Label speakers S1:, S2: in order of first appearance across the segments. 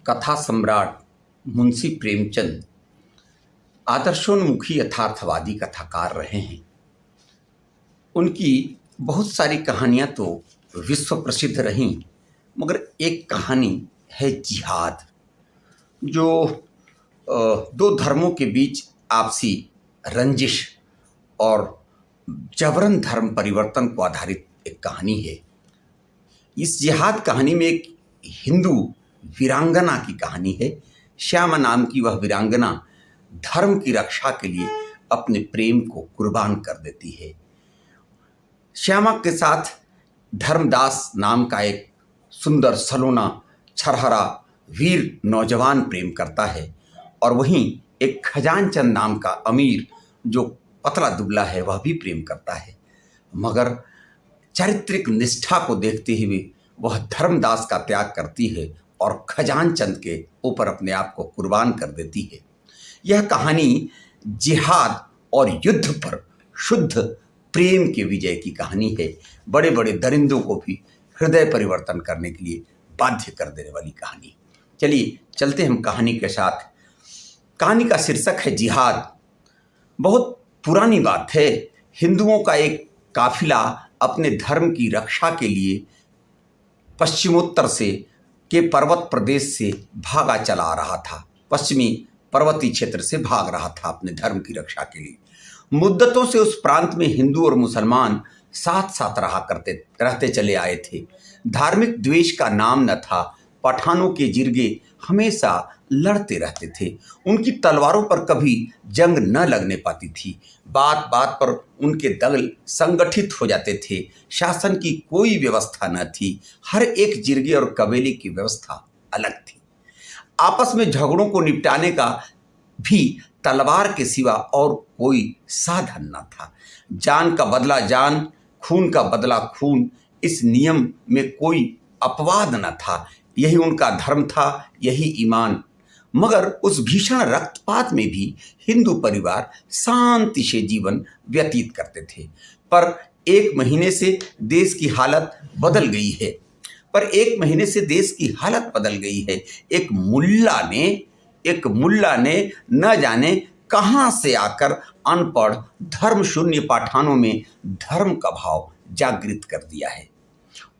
S1: कथा सम्राट मुंशी प्रेमचंद आदर्शोन्मुखी यथार्थवादी कथाकार रहे हैं। उनकी बहुत सारी कहानियाँ तो विश्व प्रसिद्ध रहीं, मगर एक कहानी है जिहाद, जो दो धर्मों के बीच आपसी रंजिश और जबरन धर्म परिवर्तन को आधारित एक कहानी है। इस जिहाद कहानी में एक हिंदू वीरांगना की कहानी है। श्यामा नाम की वह वीरांगना धर्म की रक्षा के लिए अपने प्रेम को कुर्बान कर देती है। श्यामा के साथ धर्मदास नाम का एक सुंदर सलोना छरहरा वीर नौजवान प्रेम करता है, और वहीं एक खजानचंद नाम का अमीर जो पतला दुबला है वह भी प्रेम करता है। मगर चारित्रिक निष्ठा को देखते हुए वह धर्मदास का त्याग करती है और खजानचंद के ऊपर अपने आप को कुर्बान कर देती है। यह कहानी जिहाद और युद्ध पर शुद्ध प्रेम के विजय की कहानी है। बड़े बड़े दरिंदों को भी हृदय परिवर्तन करने के लिए बाध्य कर देने वाली कहानी। चलिए चलते हम कहानी के साथ। कहानी का शीर्षक है जिहाद। बहुत पुरानी बात है। हिंदुओं का एक काफिला अपने धर्म की रक्षा के लिए पश्चिमोत्तर से के पर्वत प्रदेश से भागा चला आ रहा था। पश्चिमी पर्वतीय क्षेत्र से भाग रहा था अपने धर्म की रक्षा के लिए। मुद्दतों से उस प्रांत में हिंदू और मुसलमान साथ साथ रहते चले आए थे। धार्मिक द्वेष का नाम न था। पठानों के जिरगे हमेशा लड़ते रहते थे। उनकी तलवारों पर कभी जंग न लगने पाती थी। बात बात पर उनके दल संगठित हो जाते थे। शासन की कोई व्यवस्था न थी। हर एक जिरगे और कबीले की व्यवस्था अलग थी। आपस में झगड़ों को निपटाने का भी तलवार के सिवा और कोई साधन न था। जान का बदला जान, खून का बदला खून, इस नियम में कोई अपवाद न था। यही उनका धर्म था, यही ईमान। मगर उस भीषण रक्तपात में भी हिंदू परिवार शांति से जीवन व्यतीत करते थे। पर एक महीने से देश की हालत बदल गई है। एक मुल्ला ने न जाने कहां से आकर अनपढ़ धर्म शून्य पठानों में धर्म का भाव जागृत कर दिया है।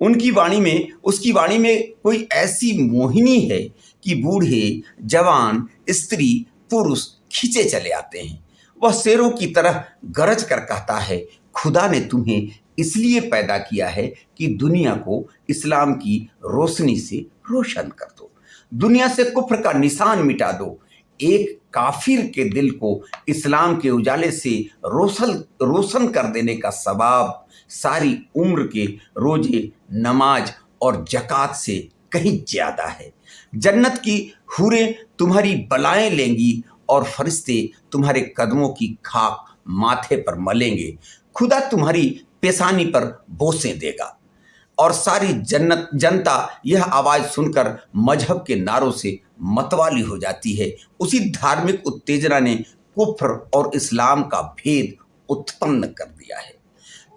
S1: उसकी वाणी में कोई ऐसी मोहिनी है कि बूढ़े, जवान, स्त्री, पुरुष खींचे चले आते हैं। वह शेरों की तरह गरज कर कहता है, खुदा ने तुम्हें इसलिए पैदा किया है कि दुनिया को इस्लाम की रोशनी से रोशन कर दो, दुनिया से कुफ्र का निशान मिटा दो। एक काफिर के दिल को इस्लाम के उजाले से रोशन कर देने का सवाब सारी उम्र के रोजे, नमाज और जकात से कहीं ज्यादा है। जन्नत की हूरें तुम्हारी बलाएं लेंगी और फरिश्ते तुम्हारे कदमों की खाक माथे पर मलेंगे। खुदा तुम्हारी पेशानी पर बोसें देगा। और सारी जनता यह आवाज सुनकर मजहब के नारों से मतवाली हो जाती है। उसी धार्मिक उत्तेजना ने कुफ्र और इस्लाम का भेद उत्पन्न कर दिया है।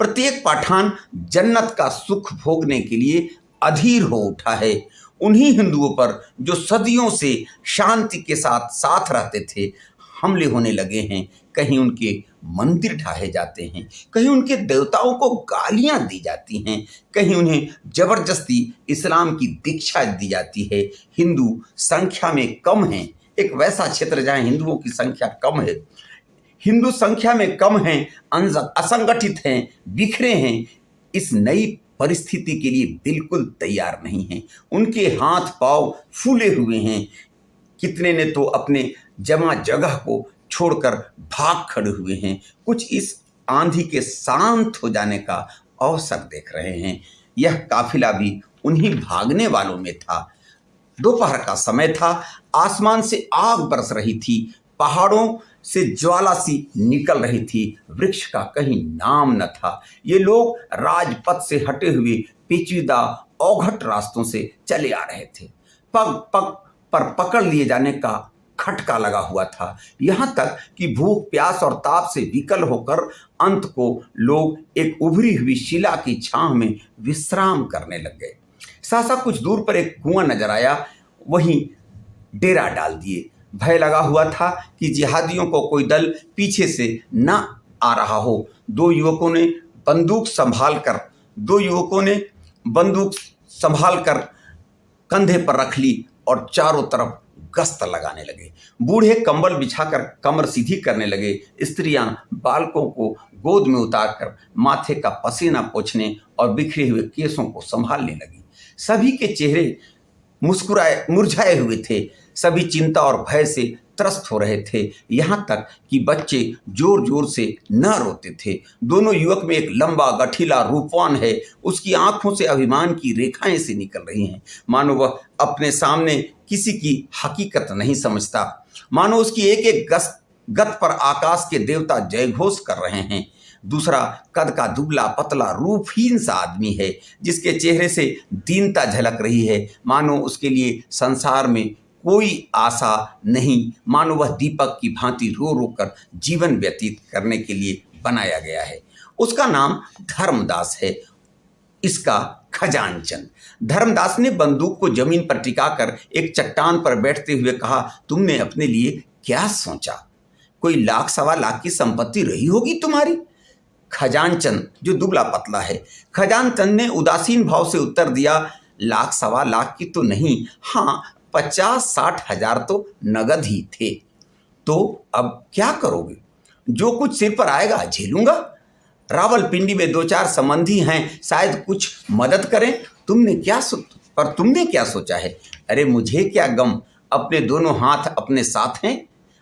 S1: प्रत्येक पठान जन्नत का सुख भोगने के लिए अधीर हो उठा है। उन्हीं हिंदुओं पर जो सदियों से शांति के साथ रहते थे हमले होने लगे हैं। कहीं उनके मंदिर ढाए जाते हैं, कहीं उनके देवताओं को गालियां दी जाती हैं, कहीं उन्हें जबरदस्ती इस्लाम की दीक्षा दी जाती है। हिंदू संख्या में कम हैं। एक वैसा क्षेत्र जहां हिंदुओं की संख्या कम है। हिंदू संख्या में कम हैं, असंगठित हैं, बिखरे हैं। इस नई परिस्थिति के लिए बिल्कुल तैयार नहीं हैं। उनके हाथ पांव फूले हुए हैं। कितने ने तो अपने जमा जगह को छोड़कर भाग खड़े हुए हैं। कुछ इस आंधी के शांत हो जाने का अवसर देख रहे हैं। यह काफिला भी उन्हीं भागने वालों में था। दोपहर का समय था। आसमान से आग बरस रही थी। पहाड़ों से ज्वाला सी निकल रही थी। वृक्ष का कहीं नाम न था। ये लोग राजपथ से हटे हुए पेचीदा औघट रास्तों से चले आ रहे थे। पग पग पर पकड़ लिए जाने का खटका लगा हुआ था। यहाँ तक कि भूख, प्यास और ताप से विकल होकर अंत को लोग एक उभरी हुई शिला की छांव में विश्राम करने लग गए। सहसा कुछ दूर पर एक कुआं नजर आया। वहीं डेरा डाल दिए। भय लगा हुआ था कि जिहादियों को कोई दल पीछे से न आ रहा हो। दो युवकों ने बंदूक संभाल कर कंधे पर रख ली और चारों तरफ गश्त लगाने लगे। बूढ़े कंबल बिछाकर कमर सीधी करने लगे। स्त्रियां बालकों को गोद में उतारकर माथे का पसीना पोंछने और बिखरे हुए केसों को संभालने लगी। सभी के चेहरे मुरझाए हुए थे। सभी चिंता और भय से त्रस्त हो रहे थे, यहाँ तक कि बच्चे जोर जोर से न रोते थे। दोनों युवक में एक लंबा गठीला रूपवान है। उसकी आंखों से अभिमान की रेखाएं से निकल रही हैं, मानो वह अपने सामने किसी की हकीकत नहीं समझता। मानो उसकी एक एक गत पर आकाश के देवता जयघोष कर रहे हैं। दूसरा कद का दुबला पतला रूपहीन सा आदमी है, जिसके चेहरे से दीनता झलक रही है, मानो उसके लिए संसार में कोई आशा नहीं, मानो वह दीपक की भांति रो रो कर जीवन व्यतीत करने के लिए बनाया गया है। उसका नाम धर्मदास है, इसका खजानचंद। धर्मदास ने बंदूक को जमीन पर टिकाकर एक चट्टान पर बैठते हुए कहा, तुमने अपने लिए क्या सोचा? कोई लाख सवा लाख की संपत्ति रही होगी तुम्हारी? खजानचंद, जो दुबला पतला है, खजानचंद ने उदासीन भाव से उत्तर दिया, लाख सवा लाख की तो नहीं, हाँ 50-60 हजार तो नगद ही थे। तो अब क्या करोगे? जो कुछ सिर पर आएगा झेलूंगा। रावलपिंडी में 2-4 संबंधी हैं, शायद कुछ मदद करें। तुमने क्या सोचा है? अरे मुझे क्या गम, अपने दोनों हाथ अपने साथ हैं।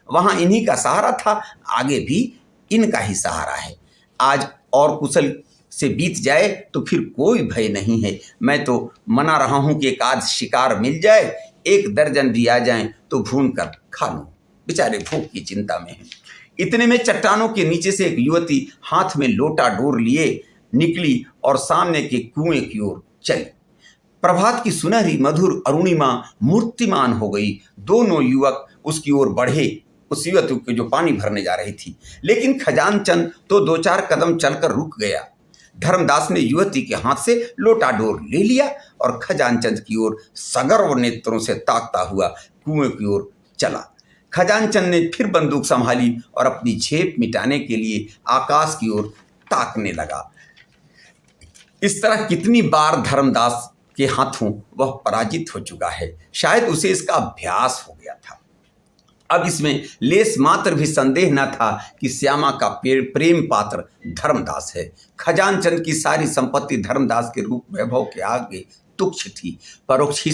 S1: वहां इन्हीं का सहारा था, आगे भी इनका ही सहारा है। आज और कुशल से बीत जाए तो फिर कोई भय नहीं है। मैं तो मना रहा हूं कि एक आध शिकार मिल जाए, 1 दर्जन भी आ जाएं तो भून कर खा लूं। बेचारे भूख की चिंता में हैं। इतने में चट्टानों के नीचे से एक युवती हाथ में लोटा डोर लिए निकली और सामने के कुएं की ओर चली। प्रभात की सुनहरी मधुर अरुणिमा मूर्तिमान हो गई। दोनों युवक उसकी ओर बढ़े, उस युवती की जो पानी भरने जा रही थी, लेकिन खजानचंद तो 2-4 कदम चलकर रुक गया। धर्मदास ने युवती के हाथ से लोटा डोर ले लिया और खजानचंद की ओर सगर्व नेत्रों से ताकता हुआ कुएं की ओर चला। खजानचंद ने फिर बंदूक संभाली और अपनी झेप मिटाने के लिए आकाश की ओर ताकने लगा। इस तरह कितनी बार धर्मदास के हाथों वह पराजित हो चुका है, शायद उसे इसका अभ्यास हो गया था। अब इसमें लेस मात्र भी संदेह न था कि श्यामा का प्रेम पात्र धर्मदास है। खजानचंद की सारी संपत्ति धर्मदास के रूप वैभव के आगे तुच्छ थी। परोक्ष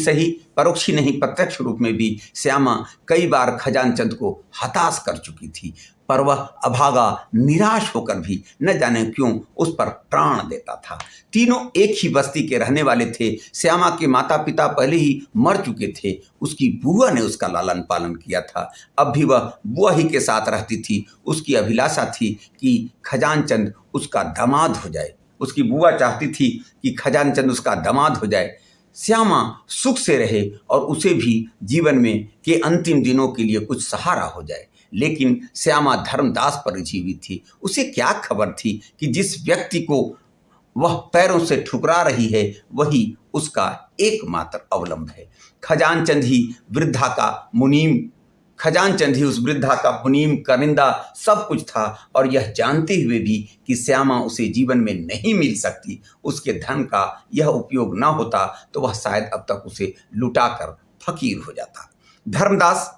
S1: ही नहीं, प्रत्यक्ष रूप में भी श्यामा कई बार खजानचंद को हताश कर चुकी थी, पर वह अभागा निराश होकर भी न जाने क्यों उस पर प्राण देता था। तीनों एक ही बस्ती के रहने वाले थे। श्यामा के माता पिता पहले ही मर चुके थे। उसकी बुआ ने उसका लालन पालन किया था। अब भी वह बुआ ही के साथ रहती थी। उसकी अभिलाषा थी कि खजानचंद उसका दामाद हो जाए। उसकी बुआ चाहती थी कि खजानचंद उसका दामाद हो जाए, श्यामा सुख से रहे और उसे भी जीवन में के अंतिम दिनों के लिए कुछ सहारा हो जाए। लेकिन श्यामा धर्मदास पर रिझी हुई थी। उसे क्या खबर थी कि जिस व्यक्ति को वह पैरों से ठुकरा रही है वही उसका एकमात्र अवलंब है। खजानचंद ही उस वृद्धा का मुनीम करिंदा सब कुछ था, और यह जानते हुए भी कि श्यामा उसे जीवन में नहीं मिल सकती, उसके धन का यह उपयोग न होता तो वह शायद अब तक उसे लुटाकर फकीर हो जाता। धर्मदास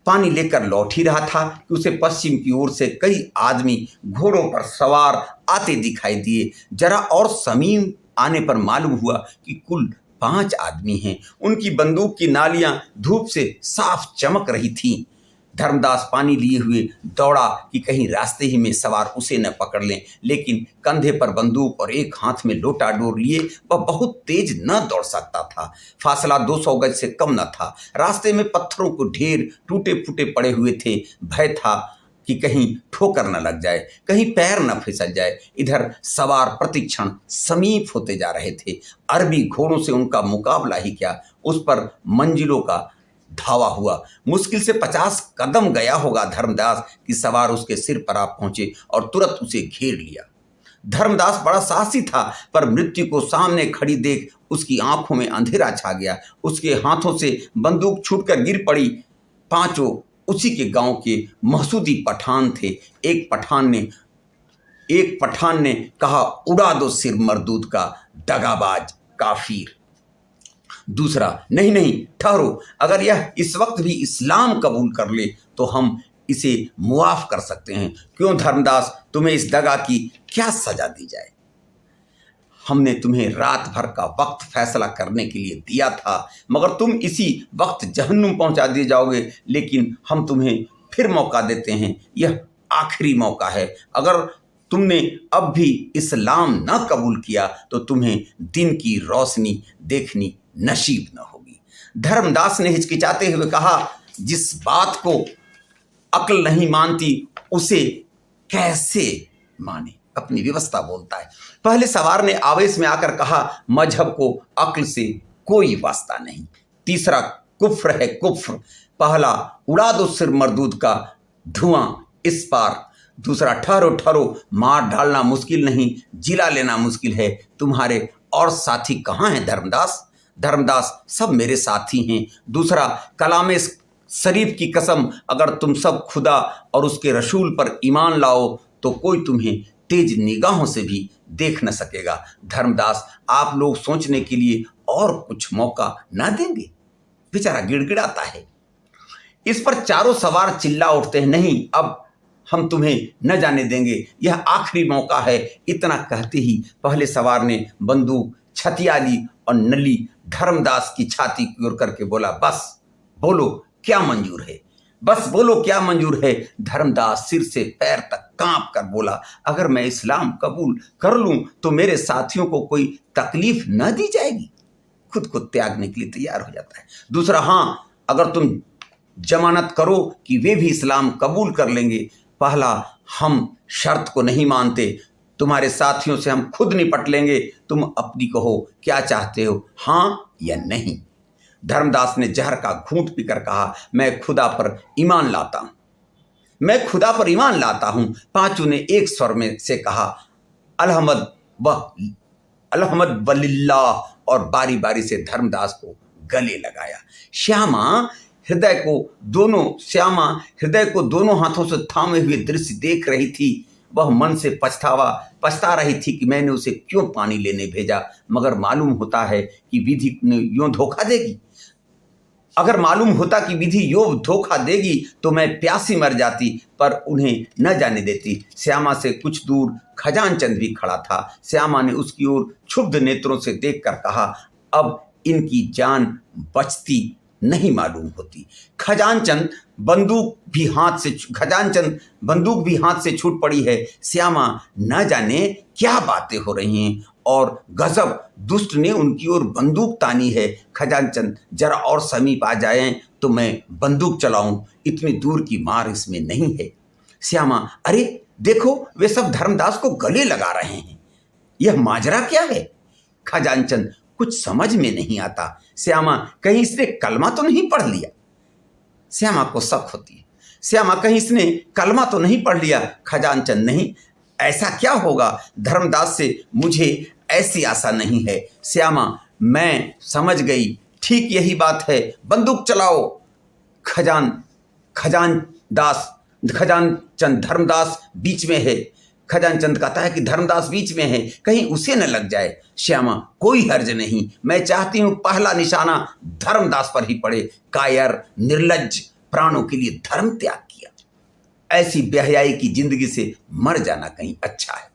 S1: पानी लेकर लौट ही रहा था कि उसे पश्चिम की ओर से कई आदमी घोड़ों पर सवार आते दिखाई दिए। जरा और समीप आने पर मालूम हुआ कि कुल 5 आदमी हैं। उनकी बंदूक की नालियां धूप से साफ चमक रही थीं। धर्मदास पानी लिए हुए दौड़ा कि कहीं रास्ते ही में सवार उसे न पकड़ लें, लेकिन कंधे पर बंदूक और एक हाथ में लोटा डोर लिए वह बहुत तेज न दौड़ सकता था। फासला 200 गज से कम न था। रास्ते में पत्थरों को ढेर टूटे फूटे पड़े हुए थे। भय था कि कहीं ठोकर न लग जाए, कहीं पैर न फिसल जाए। इधर सवार प्रतिक्षण समीप होते जा रहे थे। अरबी घोड़ों से उनका मुकाबला ही क्या, उस पर मंजिलों का धावा हुआ। मुश्किल से 50 कदम गया होगा धर्मदास कि सवार उसके सिर पर आ पहुंचे और तुरंत उसे घेर लिया। धर्मदास बड़ा साहसी था, पर मृत्यु को सामने खड़ी देख उसकी आंखों में अंधेरा छा गया। उसके हाथों से बंदूक छूटकर गिर पड़ी। पांचों उसी के गांव के महसूदी पठान थे। एक पठान ने कहा, उड़ा दो सिर मरदूद का, दगाबाज काफिर। दूसरा, नहीं नहीं ठहरो, अगर यह इस वक्त भी इस्लाम कबूल कर ले तो हम इसे मुआफ कर सकते हैं। क्यों धर्मदास, तुम्हें इस दगा की क्या सजा दी जाए? हमने तुम्हें रात भर का वक्त फैसला करने के लिए दिया था, मगर तुम इसी वक्त जहन्नुम पहुंचा दिए जाओगे। लेकिन हम तुम्हें फिर मौका देते हैं, यह आखिरी मौका है। अगर तुमने अब भी इस्लाम न कबूल किया तो तुम्हें दिन की रोशनी देखनी नसीब न होगी। धर्मदास ने हिचकिचाते हुए कहा, जिस बात को अक्ल नहीं मानती उसे कैसे माने? अपनी व्यवस्था बोलता है। पहले सवार ने आवेश में आकर कहा, मजहब को अक्ल से कोई वास्ता नहीं। तीसरा, कुफ्र है कुफ्र। पहला, उड़ा दो सिर मरदूद का, धुआं इस पार। दूसरा, ठहरो ठहरो, मार डालना मुश्किल नहीं, जिला लेना मुश्किल है। तुम्हारे और साथी कहाँ हैं धर्मदास? धर्मदास, सब मेरे साथी हैं। दूसरा, कलामे शरीफ की कसम, अगर तुम सब खुदा और उसके रसूल पर ईमान लाओ तो कोई तुम्हें तेज निगाहों से भी देख न सकेगा। धर्मदास, आप लोग सोचने के लिए और कुछ मौका ना देंगे? बेचारा गिड़गिड़ाता है। इस पर चारों सवार चिल्ला उठते हैं, नहीं, अब हम तुम्हें न जाने देंगे, यह आखिरी मौका है। इतना कहते ही पहले सवार ने बंदूक छतिया ली और नली धर्मदास की छाती की ओर करके बोला, बस बोलो क्या मंजूर है, बस बोलो क्या मंजूर है। धर्मदास सिर से पैर तक कांप कर बोला, अगर मैं इस्लाम कबूल कर लूं तो मेरे साथियों को कोई तकलीफ न दी जाएगी। खुद को त्यागने के लिए तैयार हो जाता है। दूसरा, हाँ, अगर तुम जमानत करो कि वे भी इस्लाम कबूल कर लेंगे। पहला, हम शर्त को नहीं मानते, तुम्हारे साथियों से हम खुद निपट लेंगे। तुम अपनी कहो, क्या चाहते हो, हाँ या नहीं? धर्मदास ने जहर का घूंट पीकर कहा, मैं खुदा पर ईमान लाता हूं, मैं खुदा पर ईमान लाता हूं। पांचों ने एक स्वर में से कहा, अलहमद वलिल्लाह, और बारी बारी से धर्मदास को गले लगाया। श्यामा हृदय को दोनों हाथों से थामे हुए दृश्य देख रही थी। वह मन से पछता रही थी कि मैंने उसे क्यों पानी लेने भेजा। मगर मालूम होता है कि विधि यूं धोखा देगी। अगर मालूम होता कि विधि यूं धोखा देगी तो मैं प्यासी मर जाती, पर उन्हें न जाने देती। श्यामा से कुछ दूर खजानचंद भी खड़ा था। श्यामा ने उसकी ओर क्षुब्ध नेत्रों से देखकर कहा, अब इनकी जान बचती नहीं मालूम होती। खजानचंद बंदूक भी हाथ से छूट पड़ी है। श्यामा न जाने क्या बातें हो रही हैं और गजब दुष्ट ने उनकी ओर बंदूक तानी है। खजानचंद, जरा और समीप आ जाएं तो मैं बंदूक चलाऊं, इतनी दूर की मार इसमें नहीं है। श्यामा, अरे देखो, वे सब धर्मदास को गले लगा रहे हैं, यह माजरा क्या है? खजानचंद, कुछ समझ में नहीं आता। श्यामा, कहीं इसने कलमा तो नहीं पढ़ लिया? श्यामा को शक होती है। श्यामा, कहीं इसने कलमा तो नहीं पढ़ लिया? खजानचंद, नहीं, ऐसा क्या होगा? धर्मदास से मुझे ऐसी आशा नहीं है। श्यामा, मैं समझ गई, ठीक यही बात है, बंदूक चलाओ। खजानचंद, धर्मदास बीच में है। खजानचंद कहता है कि धर्मदास बीच में है, कहीं उसे न लग जाए। श्यामा, कोई हर्ज नहीं, मैं चाहती हूं पहला निशाना धर्मदास पर ही पड़े। कायर, निर्लज्ज, प्राणों के लिए धर्म त्याग किया, ऐसी बेहयाई की जिंदगी से मर जाना कहीं अच्छा है।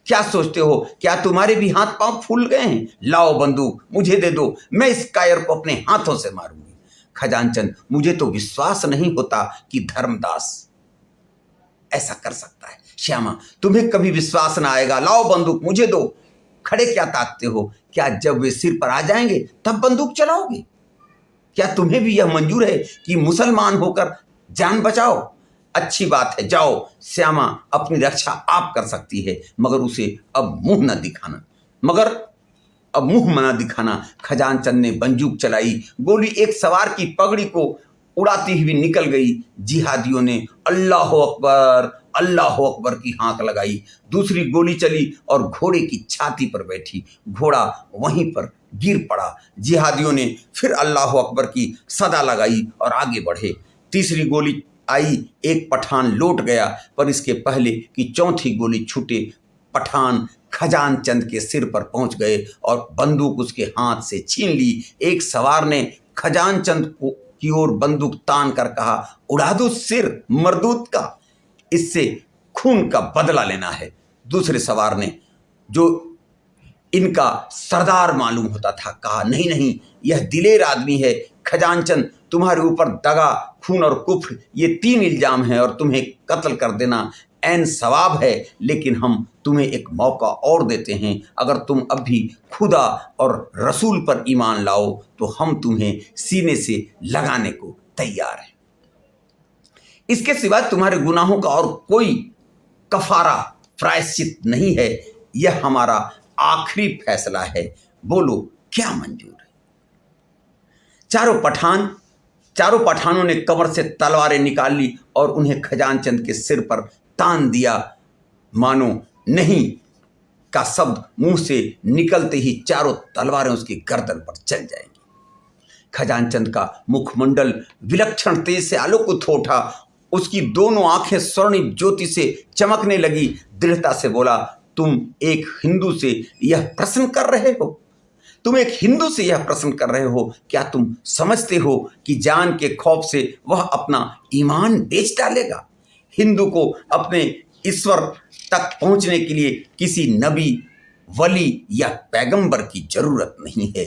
S1: क्या सोचते हो, क्या तुम्हारे भी हाथ पांव फूल गए हैं? लाओ बंदूक, मुझे दे दो, मैं इस कायर को अपने हाथों से मारूंगी। खजानचंद, मुझे तो विश्वास नहीं होता कि धर्मदास ऐसा कर सकता है। श्यामा, तुम्हें कभी विश्वास ना आएगा, लाओ बंदूक, मुझे दो। खड़े क्या ताकते हो? क्या जब वे सिर पर आ जाएंगे तब बंदूक चलाओगे? क्या तुम्हें भी यह मंजूर है कि मुसलमान होकर जान बचाओ? अच्छी बात है, जाओ। श्यामा, अपनी रक्षा आप कर सकती है, मगर उसे अब मुंह न दिखाना। खजानचंद ने बंदूक चलाई। गोली एक सवार की पगड़ी को उड़ाती हुई निकल गई। जिहादियों ने अल्लाह अकबर की हाँक लगाई। दूसरी गोली चली और घोड़े की छाती पर बैठी। घोड़ा वहीं पर गिर पड़ा। जिहादियों ने फिर अल्लाह अकबर की सदा लगाई और आगे बढ़े। तीसरी गोली आई, एक पठान लौट गया, पर इसके पहले कि चौथी गोली छूटे, पठान खजान चंद के सिर पर पहुंच गए और बंदूक उसके हाथ से छीन ली। एक सवार ने खजान चंद की ओर बंदूक तान कर कहा, उड़ा दो सिर मरदूत का, इससे खून का बदला लेना है। दूसरे सवार ने, जो इनका सरदार मालूम होता था, कहा, नहीं नहीं, यह दिलेर आदमी है। खजानचंद, तुम्हारे ऊपर दगा, खून और कुफ्र, ये 3 इल्जाम हैं और तुम्हें कत्ल कर देना ऐन सवाब है, लेकिन हम तुम्हें एक मौका और देते हैं। अगर तुम अब भी खुदा और रसूल पर ईमान लाओ तो हम तुम्हें सीने से लगाने को तैयार हैं। इसके सिवाय तुम्हारे गुनाहों का और कोई कफारा प्रायश्चित नहीं है। यह हमारा आखिरी फैसला है। बोलो क्या मंजूर है? चारों पठानों ने कमर से तलवारें निकाल ली और उन्हें खजानचंद के सिर पर तान दिया। मानो नहीं का शब्द मुंह से निकलते ही चारों तलवारें उसकी गर्दन पर चल जाएंगी। खजानचंद का मुखमंडल विलक्षण तेज से आलोकित हो उठा। उसकी दोनों आंखें स्वर्णिम ज्योति से चमकने लगी। दृढ़ता से बोला, तुम एक हिंदू से यह प्रश्न कर रहे हो? तुम एक हिंदू से यह प्रश्न कर रहे हो? क्या तुम समझते हो कि जान के खौफ से वह अपना ईमान बेच डालेगा? हिंदू को अपने ईश्वर तक पहुंचने के लिए किसी नबी, वली या पैगंबर की जरूरत नहीं है।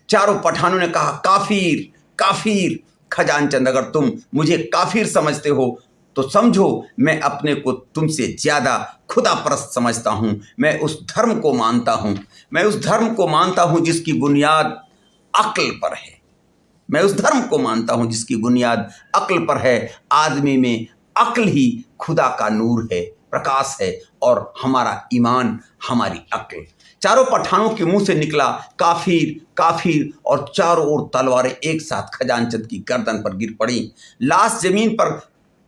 S1: चारों पठानों ने कहा, काफिर काफिर। खजानचंद, अगर तुम मुझे काफिर समझते हो तो समझो मैं अपने को तुमसे ज्यादा खुदा परस्त समझता हूं। मैं उस धर्म को मानता हूं जिसकी बुनियाद अक्ल पर है। आदमी में अक्ल ही खुदा का नूर है, प्रकाश है, और हमारा ईमान हमारी अक्ल। चारों पठानों के मुंह से निकला, काफिर काफिर, और चारों ओर तलवारें एक साथ खजानचंद की गर्दन पर गिर पड़ी। लाश जमीन पर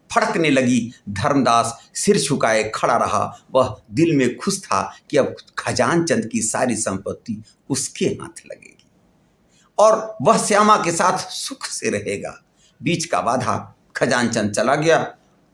S1: फड़कने लगी। धर्मदास सिर झुकाए खड़ा रहा। वह दिल में खुश था कि अब खजानचंद की सारी संपत्ति उसके हाथ लगेगी और वह श्यामा के साथ सुख से रहेगा। बीच का बाधा खजानचंद चला गया।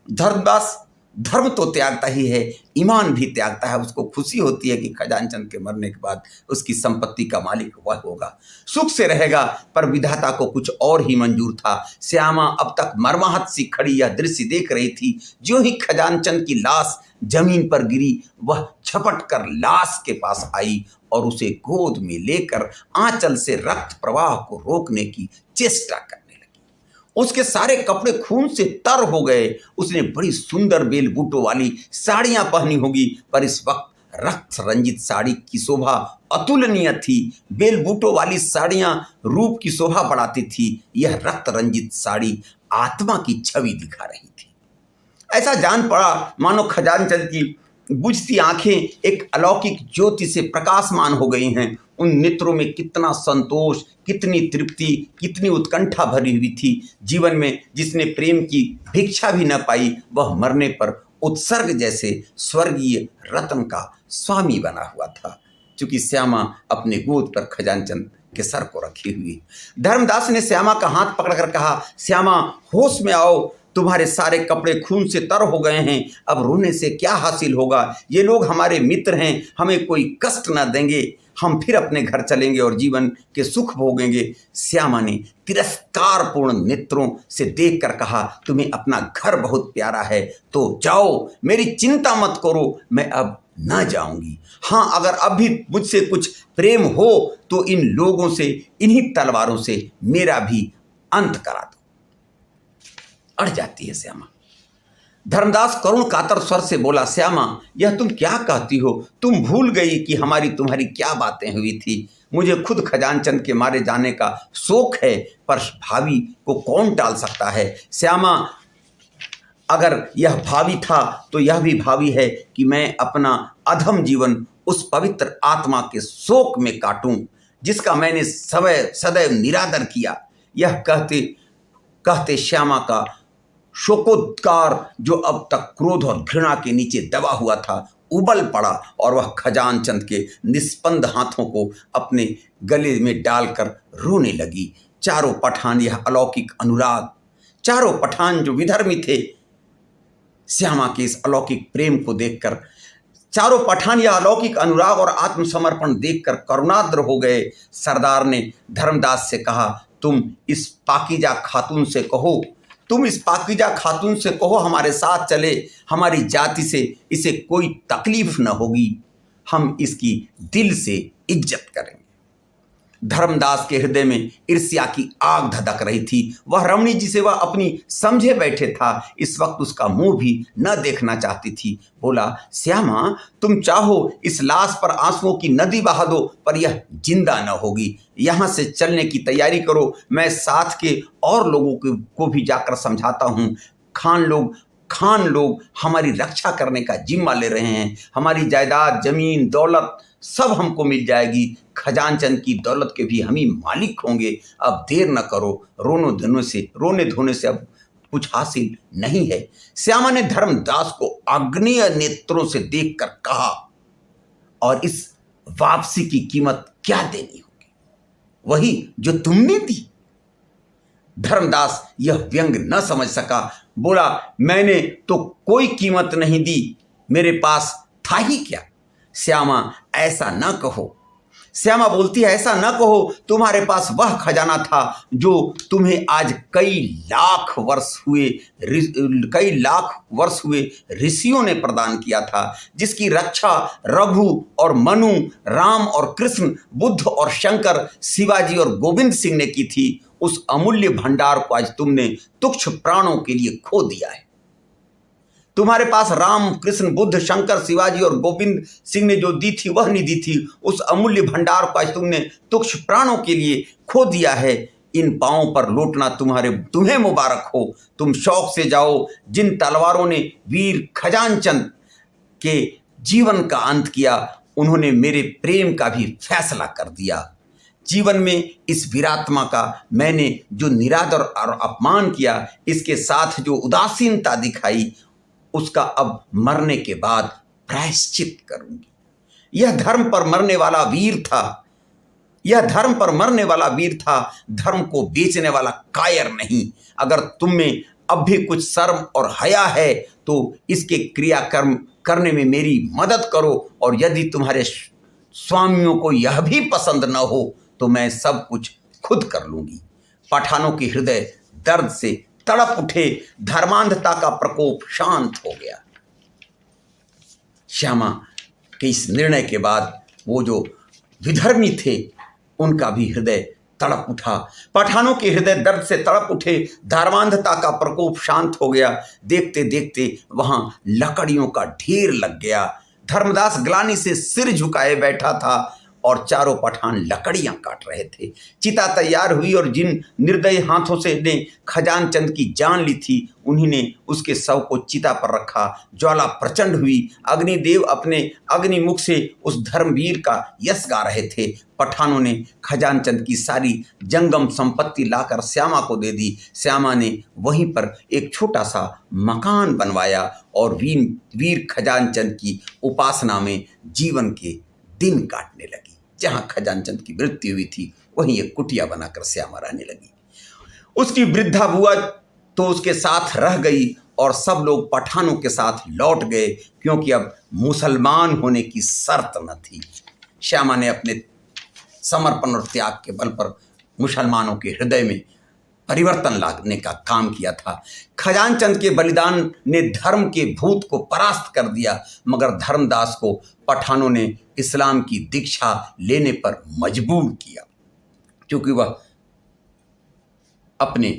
S1: धर्मदास धर्म तो त्यागता ही है, ईमान भी त्यागता है। उसको खुशी होती है कि खजानचंद के मरने के बाद उसकी संपत्ति का मालिक वह होगा, सुख से रहेगा। पर विधाता को कुछ और ही मंजूर था। श्यामा अब तक मर्माहत सी खड़ी यह दृश्य देख रही थी। ज्यों ही खजानचंद की लाश जमीन पर गिरी, वह झपट कर लाश के पास आई और उसे गोद में लेकर आंचल से रक्त प्रवाह को रोकने की चेष्टा करने लगी। उसके सारे कपड़े खून से तर हो गए। उसने बड़ी सुंदर बेल बूटों वाली साड़ियां पहनी होगी, पर इस वक्त रक्त रंजित साड़ी की शोभा अतुलनीय थी। बेल बूटों वाली साड़ियां रूप की शोभा बढ़ाती थी, यह रक्त रंजित साड़ी आत्मा की छवि दिखा रही थी। ऐसा जान पड़ा मानो खजानचंद की बुझती आंखें एक अलौकिक ज्योति से प्रकाशमान हो गई हैं। उन नेत्रों में कितना संतोष, कितनी तृप्ति, कितनी उत्कंठा भरी हुई थी। जीवन में जिसने प्रेम की भिक्षा भी न पाई, वह मरने पर उत्सर्ग जैसे स्वर्गीय रत्न का स्वामी बना हुआ था। चूंकि श्यामा अपने गोद पर खजानचंद के सर को रखी हुई। धर्मदास ने श्यामा का हाथ पकड़कर कहा, श्यामा होश में आओ, तुम्हारे सारे कपड़े खून से तर हो गए हैं। अब रोने से क्या हासिल होगा? ये लोग हमारे मित्र हैं, हमें कोई कष्ट न देंगे। हम फिर अपने घर चलेंगे और जीवन के सुख भोगेंगे। श्यामा ने तिरस्कारपूर्ण नेत्रों से देखकर कहा, तुम्हें अपना घर बहुत प्यारा है तो जाओ, मेरी चिंता मत करो, मैं अब न जाऊंगी। हाँ, अगर अब भी मुझसे कुछ प्रेम हो तो इन लोगों से, इन्हीं तलवारों से मेरा भी अंत करा दो। अड़ जाती है श्यामा। धर्मदास करुण कातर स्वर से बोला, श्यामा, यह तुम क्या कहती हो? तुम भूल गई कि हमारी तुम्हारी क्या बातें हुई थी। मुझे खुद खजानचंद के मारे जाने का शोक है, पर भावी को कौन टाल सकता है? श्यामा, अगर यह भावी था तो यह भी भावी है कि मैं अपना अधम जीवन उस पवित्र आत्मा के शोक में काटूं जिसका मैंने सदैव निरादर किया। यह कहते श्यामा का शोकोद्गार, जो अब तक क्रोध और घृणा के नीचे दबा हुआ था, उबल पड़ा और वह खजान चंद के निस्पंद हाथों को अपने गले में डालकर रोने लगी। चारों पठान यह अलौकिक अनुराग, चारों पठान जो विधर्मी थे, श्यामा के इस अलौकिक प्रेम को देखकर, चारों पठान यह अलौकिक अनुराग और आत्मसमर्पण देखकर करुणाद्र हो गए। सरदार ने धर्मदास से कहा, तुम इस पाकीजा खातून से कहो, तुम इस पाकीजा खातून से कहो हमारे साथ चले, हमारी जाति से इसे कोई तकलीफ न होगी, हम इसकी दिल से इज्जत करेंगे। धर्मदास के हृदय में ईर्ष्या की आग धधक रही थी। वह रमणी जिसे वह अपनी समझे बैठे था, इस वक्त उसका मुंह भी न देखना चाहती थी। बोला, श्यामा, तुम चाहो इस लाश पर आंसुओं की नदी बहा दो, पर यह जिंदा न होगी। यहाँ से चलने की तैयारी करो, मैं साथ के और लोगों को भी जाकर समझाता हूँ। खान लोग हमारी रक्षा करने का जिम्मा ले रहे हैं, हमारी जायदाद, जमीन, दौलत सब हमको मिल जाएगी, खजानचंद की दौलत के भी हम ही मालिक होंगे। अब देर न करो, रोने धोने से अब कुछ हासिल नहीं है। श्यामा ने धर्मदास को अग्निय नेत्रों से देखकर कहा, और इस वापसी की कीमत क्या देनी होगी? वही जो तुमने दी। धर्मदास यह व्यंग न समझ सका। बोला, मैंने तो कोई कीमत नहीं दी, मेरे पास था ही क्या। श्यामा, ऐसा न कहो। श्यामा बोलती है, ऐसा न कहो, तुम्हारे पास वह खजाना था जो तुम्हें आज कई लाख वर्ष हुए ऋषियों ने प्रदान किया था, जिसकी रक्षा रघु और मनु, राम और कृष्ण, बुद्ध और शंकर, शिवाजी और गोविंद सिंह ने की थी। उस अमूल्य भंडार को आज तुमने तुच्छ प्राणों के लिए खो दिया है। तुम्हारे पास राम, कृष्ण, बुद्ध, शंकर, शिवाजी और गोविंद सिंह ने जो दी थी वह निधि थी। उस अमूल्य भंडार को आज तुमने तुच्छ प्राणों के लिए खो दिया है। इन पांवों पर लौटना तुम्हें मुबारक हो। तुम शौक से जाओ। जिन तलवारों ने वीर खजानचंद के जीवन का अंत किया, उन्होंने मेरे प्रेम का भी फैसला कर दिया। जीवन में इस वीरात्मा का मैंने जो निरादर और अपमान किया, इसके साथ जो उदासीनता दिखाई, उसका अब मरने के बाद प्रायश्चित करूंगी। यह धर्म पर मरने वाला वीर था, धर्म को बेचने वाला कायर नहीं। अगर तुम में अब भी कुछ शर्म और हया है तो इसके क्रियाकर्म करने में मेरी मदद करो, और यदि तुम्हारे स्वामियों को यह भी पसंद न हो तो मैं सब कुछ खुद कर लूंगी। पठानों के हृदय दर्द से तड़प उठे, धर्मांधता का प्रकोप शांत हो गया। श्यामा के इस निर्णय के बाद वो जो विधर्मी थे उनका भी हृदय तड़प उठा। पठानों के हृदय दर्द से तड़प उठे, धर्मांधता का प्रकोप शांत हो गया। देखते देखते वहां लकड़ियों का ढेर लग गया। धर्मदास ग्लानि से सिर झुकाए बैठा था और चारों पठान लकड़ियां काट रहे थे। चिता तैयार हुई और जिन निर्दयी हाथों से ने खजानचंद की जान ली थी, उन्हीं ने उसके शव को चिता पर रखा। ज्वाला प्रचंड हुई। अग्निदेव अपने अग्निमुख से उस धर्मवीर का यश गा रहे थे। पठानों ने खजानचंद की सारी जंगम संपत्ति लाकर श्यामा को दे दी। श्यामा ने वहीं पर एक छोटा सा मकान बनवाया और वीर खजानचंद की उपासना में जीवन के दिन काटने लगी। जहां खजानचंद की मृत्यु हुई थी वहीं एक कुटिया बनाकर श्यामा रहने लगी। उसकी वृद्धा बुआ तो उसके साथ रह गई और सब लोग पठानों के साथ लौट गए, क्योंकि अब मुसलमान होने की शर्त न थी। श्यामा ने अपने समर्पण और त्याग के बल पर मुसलमानों के हृदय में परिवर्तन लाने का काम किया था। खजानचंद के बलिदान ने धर्म के भूत को परास्त कर दिया, मगर धर्मदास को पठानों ने इस्लाम की दीक्षा लेने पर मजबूर किया, क्योंकि वह अपने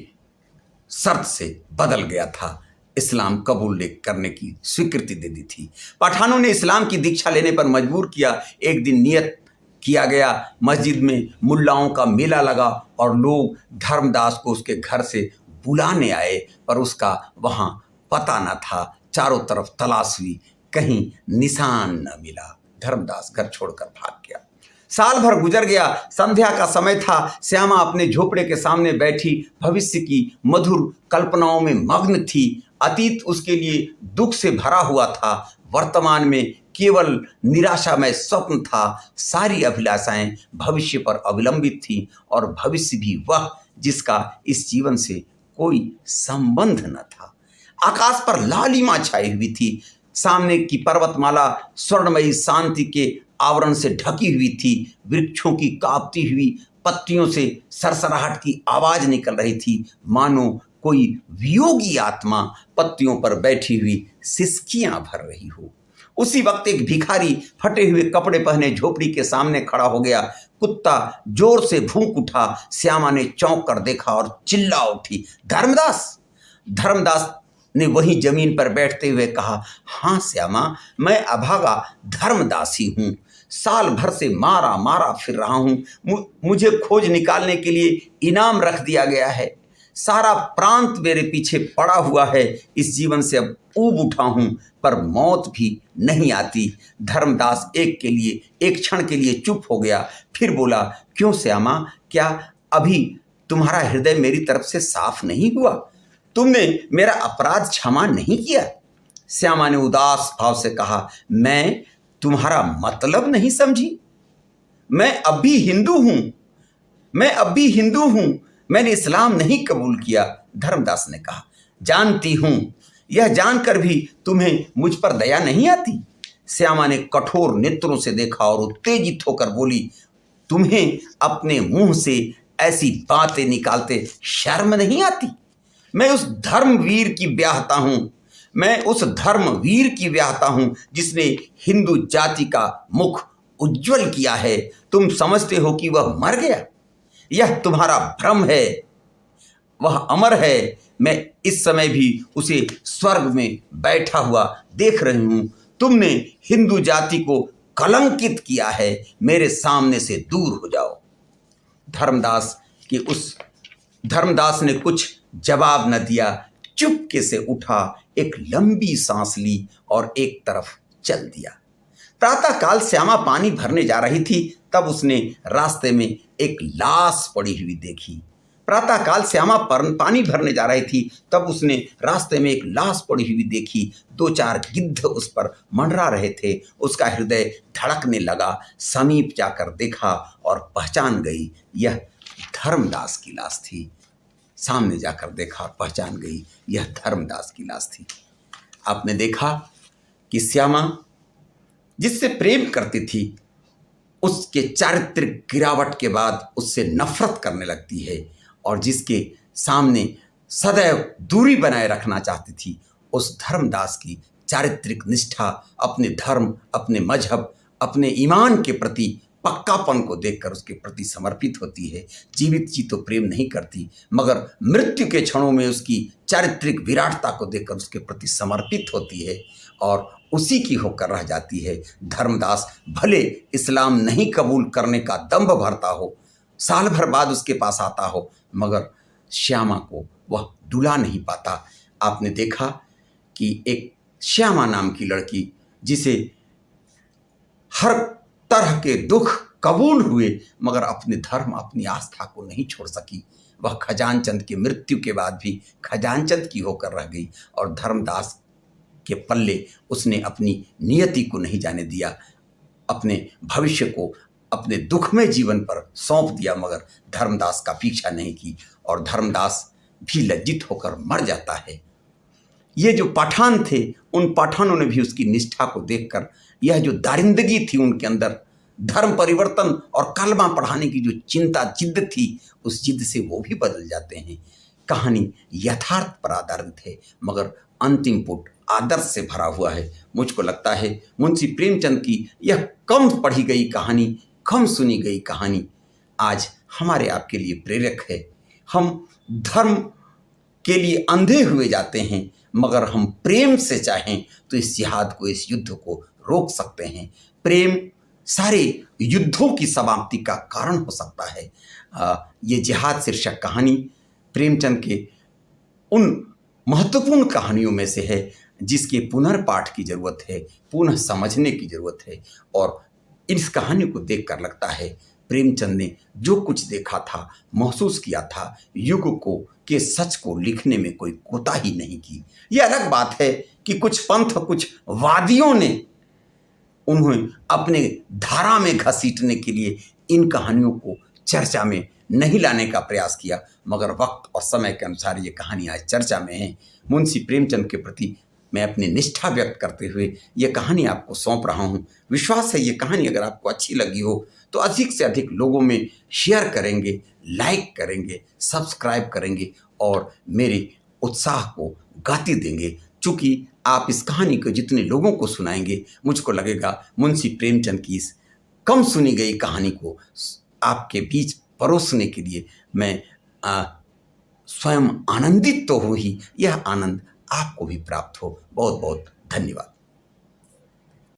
S1: शर्त से बदल गया था। इस्लाम कबूल करने की स्वीकृति दे दी थी। पठानों ने इस्लाम की दीक्षा लेने पर मजबूर किया। एक दिन नियत किया गया, मस्जिद में मुल्लाओं का मेला लगा और लोग धर्मदास को उसके घर से बुलाने आए, पर उसका वहाँ पता न था। चारों तरफ तलाश हुई, कहीं निशान न मिला। धर्मदास घर छोड़कर भाग गया। साल भर गुजर गया। संध्या का समय था। श्यामा अपने झोपड़े के सामने बैठी भविष्य की मधुर कल्पनाओं में मग्न थी। अतीत उसके लिए दुख से भरा हुआ था। वर्तमान में केवल निराशामय स्वप्न था। सारी अभिलाषाएं भविष्य पर अवलंबित थी और भविष्य भी वह जिसका इस जीवन से कोई संबंध न था। आकाश पर लालिमा छाई हुई थी। सामने की पर्वतमाला स्वर्णमयी शांति के आवरण से ढकी हुई थी। वृक्षों की कांपती हुई पत्तियों से सरसराहट की आवाज निकल रही थी, मानो कोई वियोगी आत्मा पत्तियों पर बैठी हुई सिसकियां भर रही हो। उसी वक्त एक भिखारी फटे हुए कपड़े पहने झोपड़ी के सामने खड़ा हो गया। कुत्ता जोर से भूंक उठा। श्यामा ने चौंक कर देखा और चिल्ला उठी, धर्मदास। धर्मदास ने वहीं जमीन पर बैठते हुए कहा, हाँ श्यामा, मैं अभागा धर्मदास ही हूँ। साल भर से मारा मारा फिर रहा हूँ। मुझे खोज निकालने के लिए इनाम रख दिया गया है। सारा प्रांत मेरे पीछे पड़ा हुआ है। इस जीवन से अब ऊब उठा हूँ, पर मौत भी नहीं आती। धर्मदास एक क्षण के लिए चुप हो गया, फिर बोला, क्यों श्यामा, क्या अभी तुम्हारा हृदय मेरी तरफ से साफ नहीं हुआ? तुमने मेरा अपराध क्षमा नहीं किया? श्यामा ने उदास भाव से कहा, मैं तुम्हारा मतलब नहीं समझी। मैं अब भी हिंदू हूं। मैंने इस्लाम नहीं कबूल किया। धर्मदास ने कहा, जानती हूं। यह जानकर भी तुम्हें मुझ पर दया नहीं आती? श्यामा ने कठोर नेत्रों से देखा और उत्तेजित होकर बोली, तुम्हें अपने मुंह से ऐसी बातें निकालते शर्म नहीं आती? मैं उस धर्मवीर की ब्याहता हूं जिसने हिंदू जाति का मुख उज्जवल किया है। तुम समझते हो कि वह मर गया? यह तुम्हारा भ्रम है। वह अमर है। मैं इस समय भी उसे स्वर्ग में बैठा हुआ देख रही हूं। तुमने हिंदू जाति को कलंकित किया है। मेरे सामने से दूर हो जाओ। धर्मदास ने कुछ जवाब न दिया। चुपके से उठा, एक लंबी सांस ली और एक तरफ चल दिया। प्रातःकाल श्यामा पानी भरने जा रही थी, तब उसने रास्ते में एक लाश पड़ी हुई देखी। दो चार गिद्ध उस पर मंडरा रहे थे। उसका हृदय धड़कने लगा। समीप जाकर देखा और पहचान गई, यह धर्मदास की लाश थी। सामने जाकर देखा और पहचान गई, यह धर्मदास की लाश थी। आपने देखा कि श्यामा जिससे प्रेम करती थी, उसके चारित्रिक गिरावट के बाद उससे नफरत करने लगती है, और जिसके सामने सदैव दूरी बनाए रखना चाहती थी, उस धर्मदास की चारित्रिक निष्ठा, अपने धर्म, अपने मजहब, अपने ईमान के प्रति पक्कापन को देखकर उसके प्रति समर्पित होती है। जीवित जी तो प्रेम नहीं करती, मगर मृत्यु के क्षणों में उसकी चारित्रिक विराटता को देखकर उसके प्रति समर्पित होती है और उसी की होकर रह जाती है। धर्मदास भले इस्लाम नहीं कबूल करने का दंभ भरता हो, साल भर बाद उसके पास आता हो, मगर श्यामा को वह डुला नहीं पाता। आपने देखा कि एक श्यामा नाम की लड़की, जिसे हर तरह के दुख कबूल हुए, मगर अपने धर्म, अपनी आस्था को नहीं छोड़ सकी। वह खजानचंद की मृत्यु के बाद भी खजानचंद की होकर रह गई और धर्मदास के पल्ले उसने अपनी नियति को नहीं जाने दिया। अपने भविष्य को अपने दुखमय जीवन पर सौंप दिया, मगर धर्मदास का पीछा नहीं की, और धर्मदास भी लज्जित होकर मर जाता है। ये जो पठान थे, उन पठानों ने भी उसकी निष्ठा को देखकर, यह जो दारिंदगी थी उनके अंदर, धर्म परिवर्तन और कलमा पढ़ाने की जो चिंता, जिद्द थी, उस जिद्द से वो भी बदल जाते हैं। कहानी यथार्थ पर आधारित है, मगर अंतिम पुट आदर्श से भरा हुआ है। मुझको लगता है मुंशी प्रेमचंद की यह कम पढ़ी गई कहानी, कम सुनी गई कहानी आज हमारे आपके लिए प्रेरक है। हम धर्म के लिए अंधे हुए जाते हैं, मगर हम प्रेम से चाहें तो इस जिहाद को, इस युद्ध को रोक सकते हैं। प्रेम सारे युद्धों की समाप्ति का कारण हो सकता है। ये जिहाद शीर्षक कहानी प्रेमचंद के उन महत्वपूर्ण कहानियों में से है जिसके पुनर्पाठ की ज़रूरत है, पुनः समझने की ज़रूरत है, और इस कहानी को देखकर लगता है प्रेमचंद ने जो कुछ देखा था, महसूस किया था, युग को के सच को लिखने में कोई कोताही नहीं की। यह अलग बात है कि कुछ पंथ, कुछ वादियों ने उन्हें अपने धारा में घसीटने के लिए इन कहानियों को चर्चा में नहीं लाने का प्रयास किया, मगर वक्त और समय के अनुसार ये कहानी आज चर्चा में है। मुंशी प्रेमचंद के प्रति मैं अपनी निष्ठा व्यक्त करते हुए ये कहानी आपको सौंप रहा हूँ। विश्वास है ये कहानी अगर आपको अच्छी लगी हो तो अधिक से अधिक लोगों में शेयर करेंगे, लाइक करेंगे, सब्सक्राइब करेंगे और मेरे उत्साह को गति देंगे। चूँकि आप इस कहानी को जितने लोगों को सुनाएंगे, मुझको लगेगा मुंशी प्रेमचंद की इस कम सुनी गई कहानी को आपके बीच परोसने के लिए मैं स्वयं आनंदित तो हूँ ही, यह आनंद आपको भी प्राप्त हो। बहुत बहुत धन्यवाद।